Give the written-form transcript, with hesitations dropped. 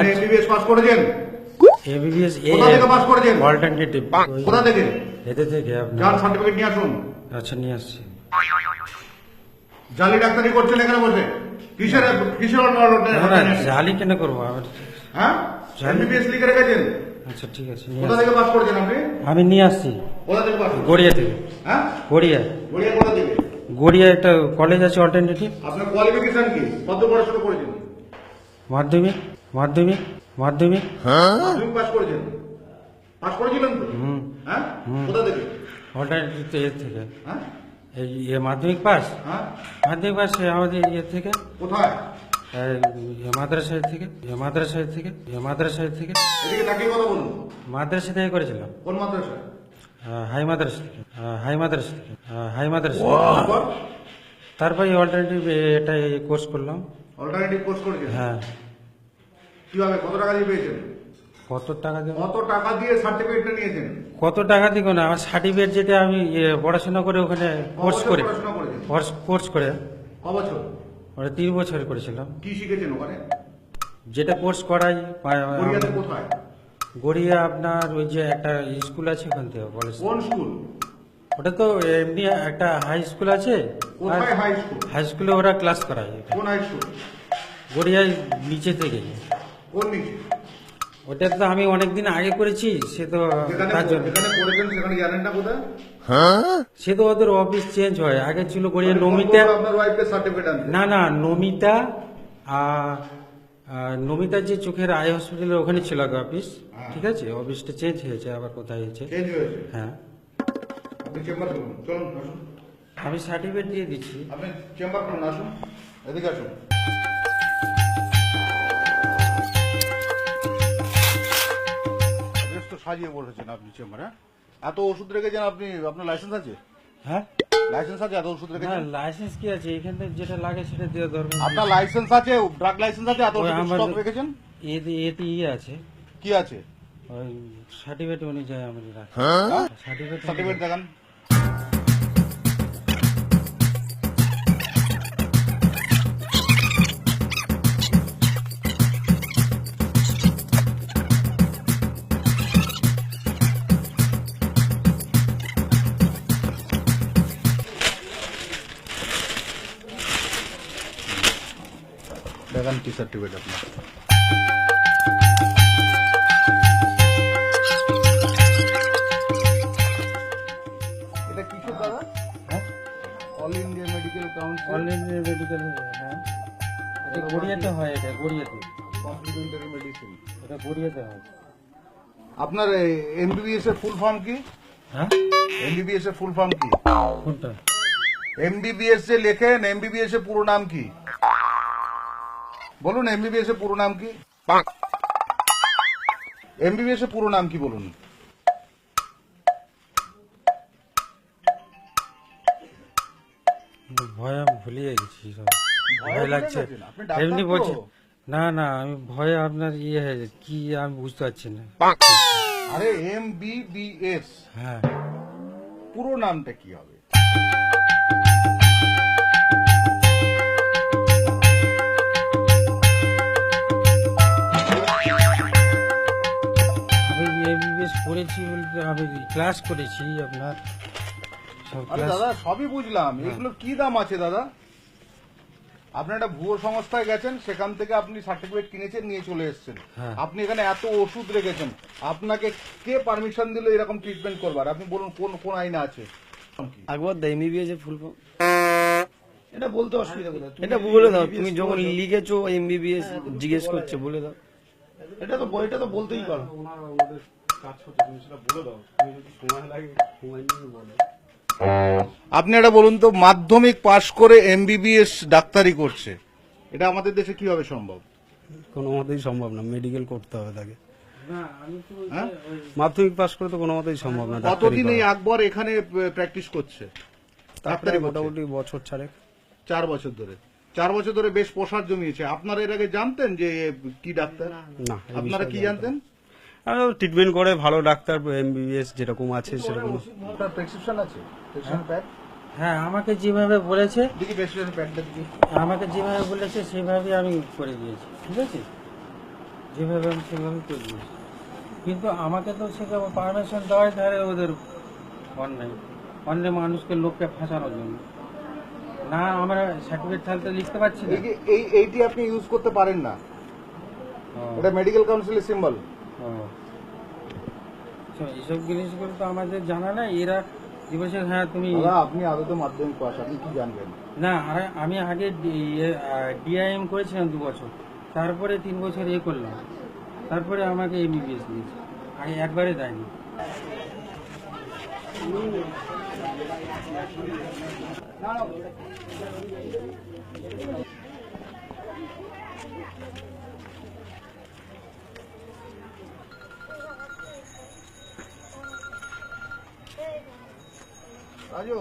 MBBS pass করেছেন? এবিবিএস কোথা থেকে পাস করেছেন? অল্টারনেটিভ কোথা থেকে? এতে থেকে আপনার যার সার্টিফিকেট নিয়ে আসুন। আচ্ছা নিয়ে আসছি। জালি ডাক্তারি করছেন এখানে বসে? কিসের কিসের না না জালি কেন করবো আবার? হ্যাঁ, এমবিবিএস লিখে রেখেছেন। আচ্ছা ঠিক আছে নিয়ে কোথা আসছি। থেকে পাস করেছেন আপনি? আমি নিয়ে আসছি কোথা থেকে পাস? গড়িয়া থেকে। হ্যাঁ, গড়িয়া গড়িয়া কোথা থেকে? গড়িয়া একটা কলেজ আছে অল্টারনেটিভ। আপনার কোয়ালিফিকেশন কি? কত পড়াশোনা করেছেন? মাধ্যমিক মাধ্যমিক মাধ্যমিক মাধ্যমিক পাস করেছেন? পাস করেছিলেন তো? হুম হ্যাঁ, হুম। কোথা থেকে? অল্টারনেটিভ এর থেকে হ্যাঁ এই মাধ্যমিক পাস হ্যাঁ, মাধ্যমিক পাস আমাদের ইয়ে থেকে কোথায়? মাদ্রাসায় থেকে মাদ্রাসায় থেকে মাদ্রাসায় থেকে এদিকে তাকিয়ে কথা বলুন। মাদ্রাসা থেকে করেছিলাম। কোন মাদ্রাসা? হাই মাদ্রাসা থেকে হাই মাদ্রাসা থেকে হাই মাদ্রাসা তারপর তারপরে অল্টারনেটিভ এটা কোর্স করলাম। অল্টারনেটিভ কোর্স করেছেন? হ্যাঁ কিভাবে, কত টাকা দিয়ে পেয়েছেন? কত টাকা দেবো? কত টাকা দিয়ে সার্টিফিকেটটা নিয়েছেন? কত টাকা দিব না আমার সার্টিফিকেট যেটা আমি পড়াশোনা করে ওখানে কোর্স কবছর করে পড়াশোনা করেছেন? কোর্স করে কবছর? ওটা 3 বছর করেছিলাম। কি শিখেছেন ওখানে? যেটা কোর্স করাই কোরিয়াতে কোথায়? গড়িয়া আপনার ওই যে একটা স্কুল আছে ওখান থেকে কলেজ। কোন স্কুল? ওটা তো এমনি একটা হাই স্কুল আছে। কোথায় হাই স্কুল? হাই স্কুলে ওরা ক্লাস করায় কোন হাই স্কুল? গড়িয়ায় নিচে থেকে। কোন নিচে? ওটা তো আমি অনেকদিন আগে করেছি সে তো যেখানে তার জন্য যেখানে করেছেন সেখানে জানেন না কোথায়? সে তো ওদের অফিস চেঞ্জ হয় আগে ছিল গড়িয়া নমিতা। আপনার ওয়াইফের সার্টিফিকেট আনতে? না না নমিতা নমিতার যে চোখের আই হসপিটালের ওখানে ছিল আগে অফিস। ঠিক আছে অফিসটা চেঞ্জ হয়েছে আবার কোথায় হয়েছে। চেঞ্জ হয়েছে? হ্যাঁ আপনি চেম্বার করুন, চলুন আসুন। আমি সার্টিফিকেট দিয়ে দিচ্ছি। আপনি চেম্বার করুন, আসুন এদিকে আসুন। বেশ তো সাজিয়ে বসেছেন আপনি চেম্বার। হ্যাঁ, এত ওষুধ রেখেছেন আপনি? আপনার লাইসেন্স আছে? হ্যাঁ লাইসেন্স আছে? এত ওষুধ না রেখেছেন? লাইসেন্স কি আছে এখানে যেটা লাগে সেটা দেওয়া দরকার। আপনার লাইসেন্স আছে? ড্রাগ লাইসেন্স আছে? এত ওই ওষুধ আমার- স্টক রেখেছেন? এতে এতে আছে কি আছে? ওই সার্টিফিকেট অনুযায়ী আমি রাখি। সার্টিফিকেট সার্টিফিকেট দেখান। দেখান কি সার্টিফিকেট আপনার? এটা কিসের দাদা? হ্যাঁ অল ইন্ডিয়া মেডিকেল কাউন্সিল অনলাইনে মেডিকেল। হ্যাঁ এটা গড়িয়াতে হয় এটা গড়িয়াতে কমপ্লিমেন্টারি মেডিসিন। এটা গড়িয়াতে হয়। আপনার এমবিবিএস এর ফুল ফর্ম কি? হ্যাঁ এমবিবিএস এর ফুল ফর্ম কি? কোনটা? এমবিবিএস যে লেখেন, এমবিবিএস এর পুরো নাম কি বলুন? এমবিবিএস এর পুরো নাম কি? এমবিবিএস এর পুরো নাম কি বলুন? ভয় আমি ভুলিয়ে গেছি সব। ভয় লাগছে ভুলে গেছেন? আপনি ডাক্তার এমনি তো? বলছি। না না আমি ভয়ে আপনার ইয়ে হয়ে গেছে। কি আমি বুঝতে পারছি না। আরে এমবিবিএস হ্যাঁ পুরো নামটা কি হবে? আমি এমবিবিএস পড়েছি বলতে আমি ক্লাস করেছি আপনার সব আরে ক্লাস। দাদা সবই বুঝলাম, এগুলোর কি দাম আছে দাদা? আপনি একটা ভুয়ো সংস্থায় গেছেন, সেখান থেকে আপনি সার্টিফিকেট কিনেছেন, নিয়ে চলে এসেছেন। হ্যাঁ। আপনি এখানে এত ওষুধ রেখেছেন, আপনাকে কে পারমিশন দিল এরকম ট্রিটমেন্ট করবার? আপনি বলুন কোন কোন আইনে আছে? একবার দা এমবিবিএস এর ফুল ফর্ম এটা বলতে অসুবিধা কোথায়? এটা বলে দাও তুমি যখন লিখেছো এমবিবিএস জিজ্ঞেস করছে বলে দাও। এটা তো বলতেই পারো। আপনি এটা বলুন তো, মাধ্যমিক পাশ করে এমবিবিএস ডাক্তারি করছে, এটা আমাদের দেশে কিভাবে সম্ভব? কোনো মতেই সম্ভব না, মেডিকেল করতে হবে তাকে। না আমি তো ওই যে হ্যাঁ? ওই মাধ্যমিক পাস করে তো কোনো মতেই সম্ভব না ডাক্তারি কতদিন এই করা। আকবর এখানে প্র্যাকটিস করছে? তারপরে ডাক্তারি করছে? মোটামুটি বছর ছাড়েক। 4 বছর ধরে। 4 বছর ধরে বেশ প্রসার জমিয়েছে। আপনারা এর আগে জানতেন যে এ কি ডাক্তার? না এই আপনারা বিষয়ে কি জানতাম জানতেন? না। ট্রিটমেন্ট করে ভালো ডাক্তার এমবিবিএস যেরকম আছে সেরকম। আপনার প্রেসক্রিপশন আছে? প্রেসক্রিপশন প্যাড হ্যাঁ আমাকে যেভাবে বলেছে দেখি, প্রেসক্রিপশন প্যাডটা দেখি। আমাকে যেভাবে বলেছে সেভাবে আমি করে দিয়েছি। ঠিক আছে যেভাবে আমি সেভাবে করে দিয়েছি, কিন্তু আমাকে তো সেটা পারমিশন দেওয়াই তাহলে ওদের অন্যায় অন্যায় মানুষকে লোককে ফাঁসানোর জন্য। না আমরা সার্টিফিকেট তাহলে তো লিখতে পারছি না। এই যে এইটি আপনি ইউজ করতে পারেন না, ও, এটা মেডিকেল কাউন্সিলের সিম্বল। ও। তো এইসব জিনিসগুলো তো আমাদের জানা নাই। এরা কি বলছে, হ্যাঁ তুমি দাদা আপনি আদতে মাধ্যমিক পাস, আপনি কি জানবেন? না, আমি আগে ডিআইএম করেছিলাম 2 বছর, তারপরে 3 বছর করলাম, তারপরে আমাকে এমবিবিএস দিয়েছে, আগে একবারে দেয়নি। রাজু